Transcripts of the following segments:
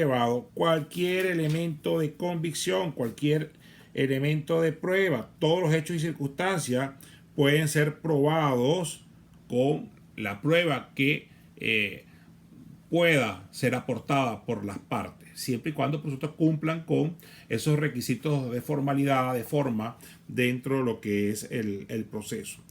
llevado cualquier elemento de convicción, cualquier elemento de prueba, todos los hechos y circunstancias pueden ser probados con la prueba que pueda ser aportada por las partes, siempre y cuando por supuesto cumplan con esos requisitos de formalidad, de forma, dentro de lo que es el proceso.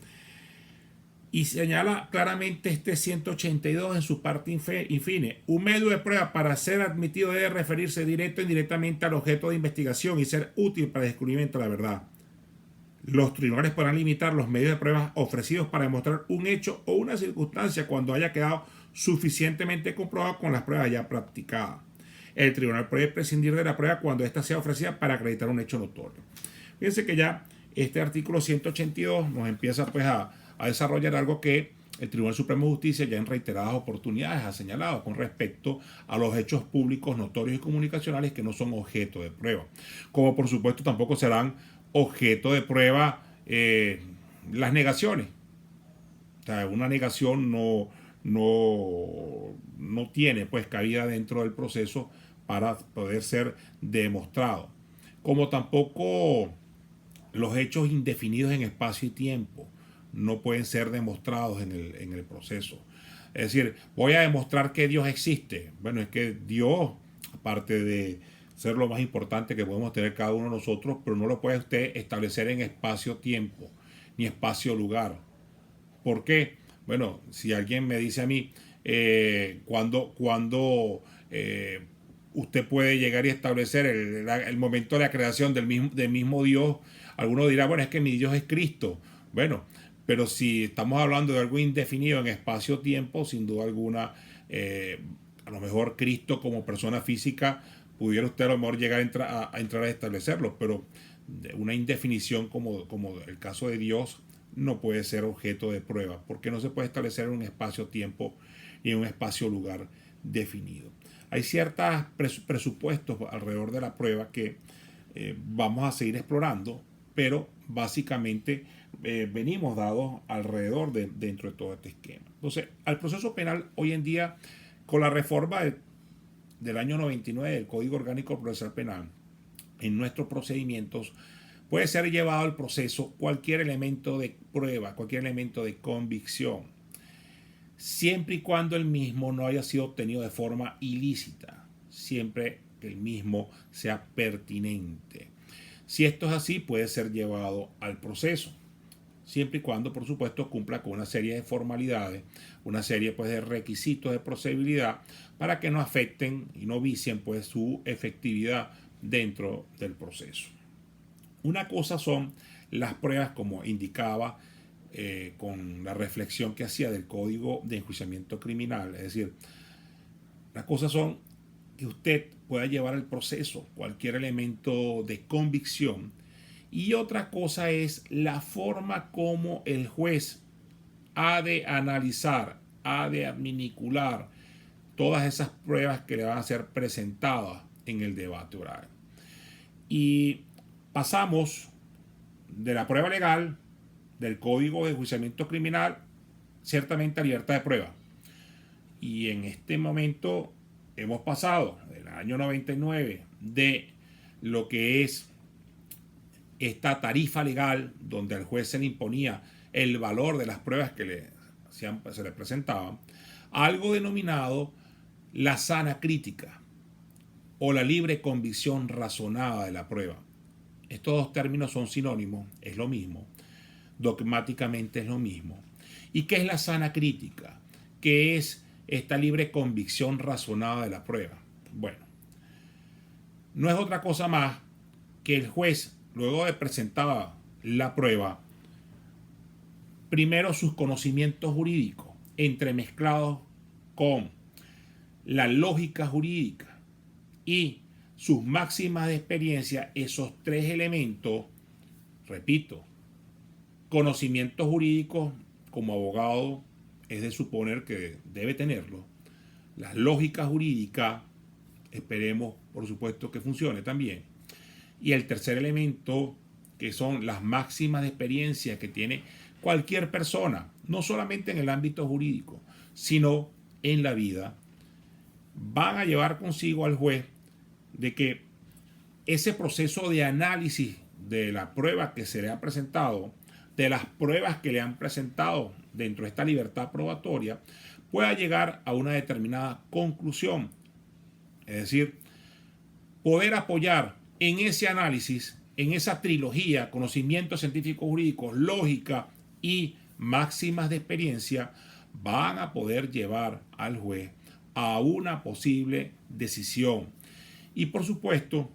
Y señala claramente este 182 en su parte infine. Un medio de prueba para ser admitido debe referirse directo o indirectamente al objeto de investigación y ser útil para el descubrimiento de la verdad. Los tribunales podrán limitar los medios de prueba ofrecidos para demostrar un hecho o una circunstancia cuando haya quedado suficientemente comprobado con las pruebas ya practicadas. El tribunal puede prescindir de la prueba cuando ésta sea ofrecida para acreditar un hecho notorio. Fíjense que ya este artículo 182 nos empieza pues a desarrollar algo que el Tribunal Supremo de Justicia ya en reiteradas oportunidades ha señalado con respecto a los hechos públicos, notorios y comunicacionales que no son objeto de prueba. Como por supuesto tampoco serán objeto de prueba las negaciones. O sea, una negación no tiene pues cabida dentro del proceso para poder ser demostrado. Como tampoco los hechos indefinidos en espacio y tiempo no pueden ser demostrados en el proceso. Es decir, voy a demostrar que Dios existe. Bueno, es que Dios, aparte de ser lo más importante que podemos tener cada uno de nosotros, pero no lo puede usted establecer en espacio-tiempo, ni espacio-lugar. ¿Por qué? Bueno, si alguien me dice a mí, cuando usted puede llegar y establecer el momento de la creación del mismo Dios, alguno dirá, bueno, es que mi Dios es Cristo. Bueno, pero si estamos hablando de algo indefinido en espacio-tiempo, sin duda alguna, a lo mejor Cristo como persona física, pudiera usted a lo mejor llegar a entrar a establecerlo, pero una indefinición como el caso de Dios no puede ser objeto de prueba, porque no se puede establecer en un espacio-tiempo ni en un espacio-lugar definido. Hay ciertos presupuestos alrededor de la prueba que vamos a seguir explorando, pero básicamente venimos dados alrededor dentro de todo este esquema. Entonces, al proceso penal hoy en día, con la reforma del año 99 del Código Orgánico Procesal Penal, en nuestros procedimientos puede ser llevado al proceso cualquier elemento de prueba, cualquier elemento de convicción, siempre y cuando el mismo no haya sido obtenido de forma ilícita, siempre que el mismo sea pertinente. Si esto es así, puede ser llevado al proceso, siempre y cuando, por supuesto, cumpla con una serie de formalidades, una serie pues, de requisitos de procedibilidad para que no afecten y no vicien pues, su efectividad dentro del proceso. Una cosa son las pruebas, como indicaba con la reflexión que hacía del Código de Enjuiciamiento Criminal, es decir, las cosas son que usted pueda llevar al proceso cualquier elemento de convicción, y otra cosa es la forma como el juez ha de analizar, ha de adminicular todas esas pruebas que le van a ser presentadas en el debate oral. Y pasamos de la prueba legal, del Código de Enjuiciamiento Criminal, ciertamente a libertad de prueba. Y en este momento hemos pasado del año 99 de lo que es esta tarifa legal, donde al juez se le imponía el valor de las pruebas que se le presentaban, a algo denominado la sana crítica o la libre convicción razonada de la prueba. Estos dos términos son sinónimos, es lo mismo, dogmáticamente es lo mismo. ¿Y qué es la sana crítica? ¿Qué es esta libre convicción razonada de la prueba? Bueno, no es otra cosa más que el juez, luego de presentar la prueba, primero sus conocimientos jurídicos, entremezclados con la lógica jurídica y sus máximas de experiencia, esos tres elementos, repito, conocimientos jurídicos como abogado es de suponer que debe tenerlo, la lógica jurídica, esperemos por supuesto que funcione también, y el tercer elemento, que son las máximas de experiencia que tiene cualquier persona, no solamente en el ámbito jurídico, sino en la vida, van a llevar consigo al juez de que ese proceso de análisis de la prueba que se le ha presentado, de las pruebas que le han presentado dentro de esta libertad probatoria, pueda llegar a una determinada conclusión. Es decir, poder apoyar en ese análisis, en esa trilogía, conocimientos científicos jurídicos, lógica y máximas de experiencia, van a poder llevar al juez a una posible decisión. Y por supuesto,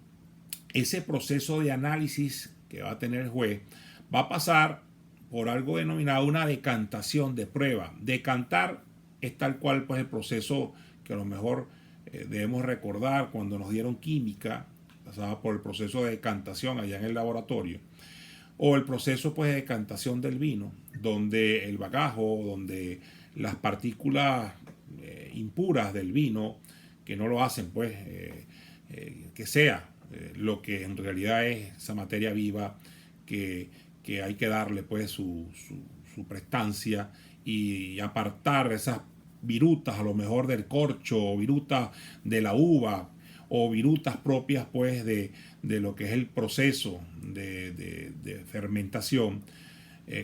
ese proceso de análisis que va a tener el juez va a pasar por algo denominado una decantación de prueba. Decantar es tal cual pues el proceso que a lo mejor debemos recordar cuando nos dieron química, pasaba por el proceso de decantación allá en el laboratorio, o el proceso pues de decantación del vino, donde el bagajo, donde las partículas impuras del vino, que no lo hacen pues que sea lo que en realidad es esa materia viva que hay que darle pues su prestancia y apartar esas virutas a lo mejor del corcho o virutas de la uva o virutas propias pues de lo que es el proceso de fermentación.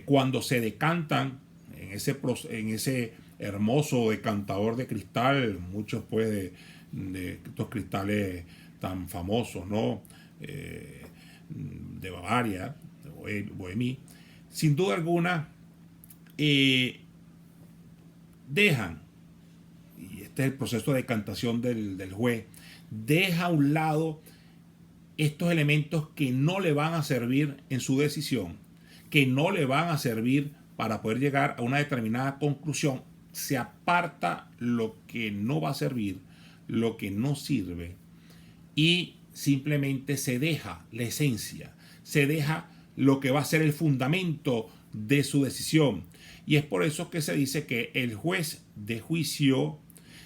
Cuando se decantan en ese hermoso decantador de cristal, muchos pues de estos cristales tan famosos, ¿no? De Bavaria, de Bohemia, sin duda alguna dejan, y este es el proceso de decantación del juez, deja a un lado estos elementos que no le van a servir en su decisión, que no le van a servir para poder llegar a una determinada conclusión. Se aparta lo que no va a servir, lo que no sirve, y simplemente se deja la esencia, se deja lo que va a ser el fundamento de su decisión. Y es por eso que se dice que el juez de juicio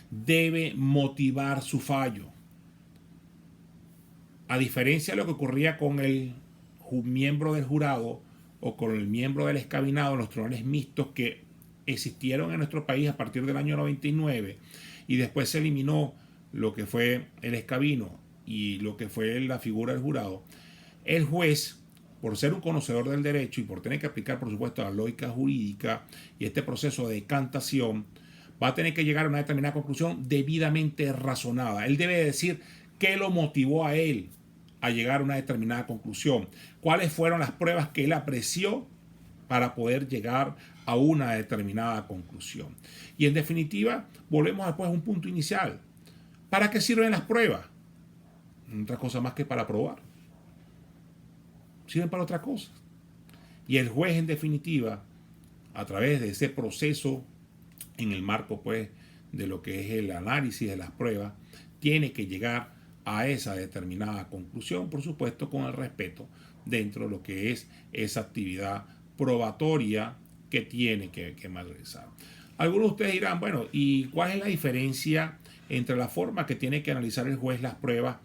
debe motivar su fallo. A diferencia de lo que ocurría con el miembro del jurado o con el miembro del escabinado, los tribunales mixtos que existieron en nuestro país a partir del año 99 y después se eliminó lo que fue el escabino y lo que fue la figura del jurado, el juez, por ser un conocedor del derecho y por tener que aplicar, por supuesto, la lógica jurídica y este proceso de decantación, va a tener que llegar a una determinada conclusión debidamente razonada. Él debe decir qué lo motivó a él a llegar a una determinada conclusión, cuáles fueron las pruebas que él apreció para poder llegar a una determinada conclusión. Y en definitiva, volvemos después a un punto inicial. ¿Para qué sirven las pruebas? Otra cosa más que para probar. Sirven para otra cosa. Y el juez, en definitiva, a través de ese proceso, en el marco pues de lo que es el análisis de las pruebas, tiene que llegar a esa determinada conclusión, por supuesto, con el respeto dentro de lo que es esa actividad probatoria que tiene que realizar. Algunos de ustedes dirán, bueno, ¿y cuál es la diferencia entre la forma que tiene que analizar el juez las pruebas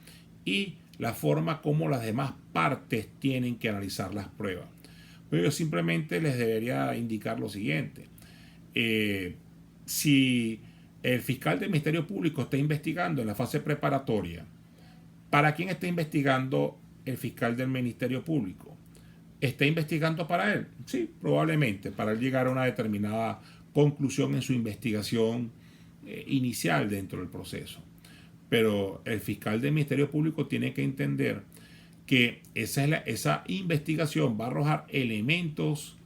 y la forma como las demás partes tienen que analizar las pruebas? Pero yo simplemente les debería indicar lo siguiente. Si el fiscal del Ministerio Público está investigando en la fase preparatoria, ¿para quién está investigando el fiscal del Ministerio Público? ¿Está investigando para él? Sí, probablemente, para él llegar a una determinada conclusión en su investigación inicial dentro del proceso. Pero el fiscal del Ministerio Público tiene que entender que esa investigación va a arrojar elementos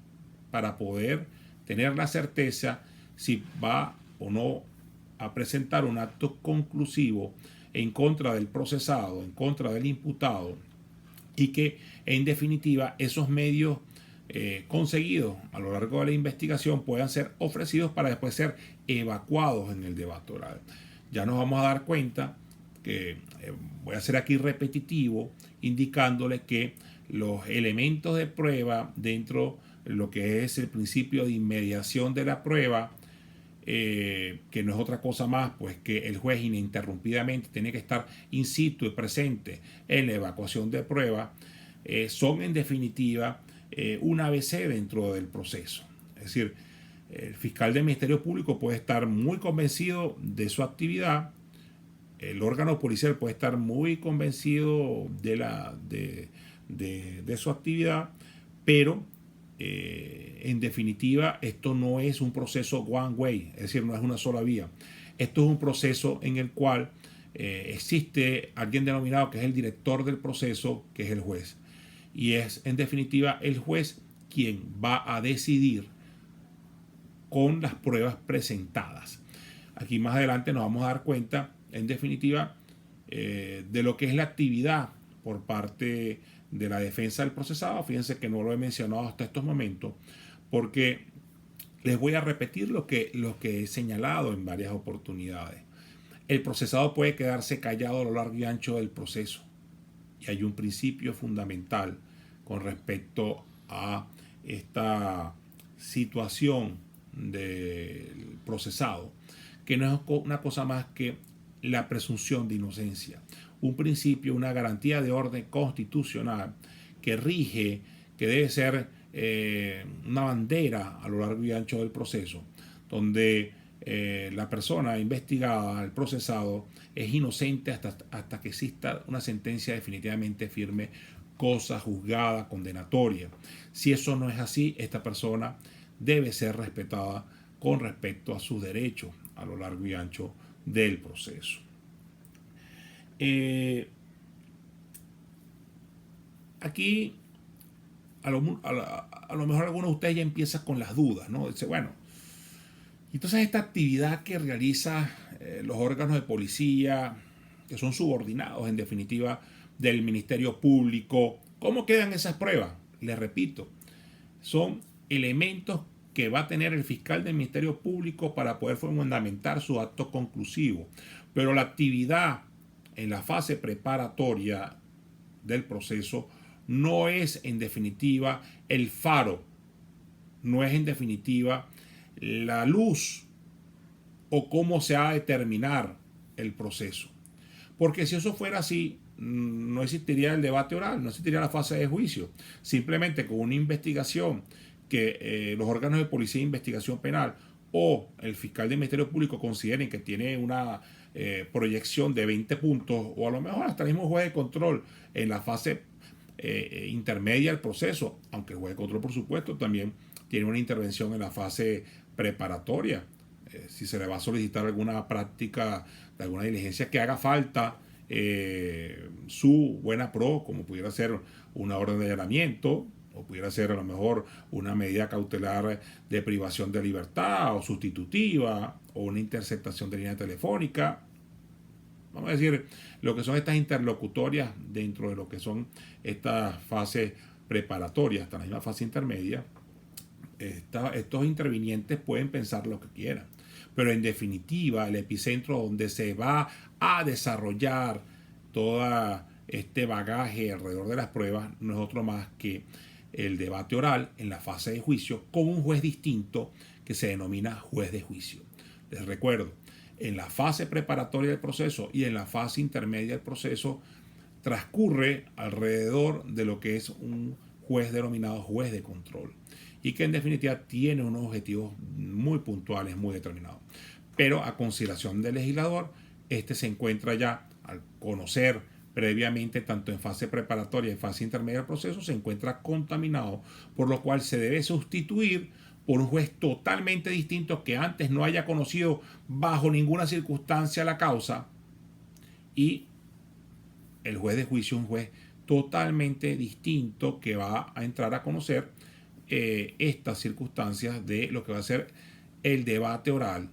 para poder tener la certeza si va o no a presentar un acto conclusivo en contra del procesado, en contra del imputado, y que en definitiva esos medios conseguidos a lo largo de la investigación puedan ser ofrecidos para después ser evacuados en el debate oral. Ya nos vamos a dar cuenta que voy a ser aquí repetitivo, indicándole que los elementos de prueba dentro de lo que es el principio de inmediación de la prueba, que no es otra cosa más pues que el juez ininterrumpidamente tiene que estar in situ y presente en la evacuación de prueba, son en definitiva un ABC dentro del proceso. Es decir, el fiscal del Ministerio Público puede estar muy convencido de su actividad el órgano policial puede estar muy convencido de su actividad, pero en definitiva esto no es un proceso one way, es decir, no es una sola vía. Esto es un proceso en el cual existe alguien denominado que es el director del proceso, que es el juez. Y es en definitiva el juez quien va a decidir con las pruebas presentadas. Aquí más adelante nos vamos a dar cuenta, en definitiva, de lo que es la actividad por parte de la defensa del procesado. Fíjense que no lo he mencionado hasta estos momentos, porque les voy a repetir lo que he señalado en varias oportunidades. El procesado puede quedarse callado a lo largo y ancho del proceso. Y hay un principio fundamental con respecto a esta situación del procesado, que no es una cosa más que la presunción de inocencia. Un principio, una garantía de orden constitucional que rige, que debe ser una bandera a lo largo y ancho del proceso, donde la persona investigada, el procesado, es inocente hasta que exista una sentencia definitivamente firme, cosa juzgada, condenatoria. Si eso no es así, esta persona debe ser respetada con respecto a sus derechos a lo largo y ancho del proceso. Aquí a lo mejor algunos de ustedes ya empiezan con las dudas, ¿no? Dice, bueno, entonces esta actividad que realiza los órganos de policía, que son subordinados en definitiva del Ministerio Público, ¿cómo quedan esas pruebas? Les repito, son elementos que va a tener el fiscal del Ministerio Público para poder fundamentar su acto conclusivo. Pero la actividad en la fase preparatoria del proceso no es en definitiva el faro, no es en definitiva la luz o cómo se va a determinar el proceso. Porque si eso fuera así, no existiría el debate oral, no existiría la fase de juicio. Simplemente con una investigación que los órganos de policía de investigación penal o el fiscal del Ministerio Público consideren que tiene una proyección de 20 puntos, o a lo mejor hasta el mismo juez de control en la fase intermedia del proceso, aunque el juez de control, por supuesto, también tiene una intervención en la fase preparatoria. Si se le va a solicitar alguna práctica de alguna diligencia que haga falta, su buena pro, como pudiera ser una orden de allanamiento, o pudiera ser a lo mejor una medida cautelar de privación de libertad o sustitutiva, o una interceptación de línea telefónica. Vamos a decir, lo que son estas interlocutorias dentro de lo que son estas fases preparatorias, hasta la misma fase intermedia. Estos intervinientes pueden pensar lo que quieran, pero en definitiva el epicentro donde se va a desarrollar todo este bagaje alrededor de las pruebas no es otro más que el debate oral en la fase de juicio con un juez distinto que se denomina juez de juicio. Les recuerdo, en la fase preparatoria del proceso y en la fase intermedia del proceso transcurre alrededor de lo que es un juez denominado juez de control, y que en definitiva tiene unos objetivos muy puntuales, muy determinados. Pero a consideración del legislador, este se encuentra ya, al conocer previamente, tanto en fase preparatoria y en fase intermedia del proceso, se encuentra contaminado, por lo cual se debe sustituir por un juez totalmente distinto que antes no haya conocido bajo ninguna circunstancia la causa, y el juez de juicio, un juez totalmente distinto que va a entrar a conocer estas circunstancias de lo que va a ser el debate oral.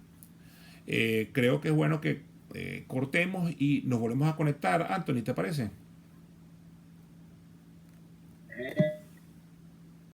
Creo que es bueno que cortemos y nos volvemos a conectar. Anthony, ¿te parece?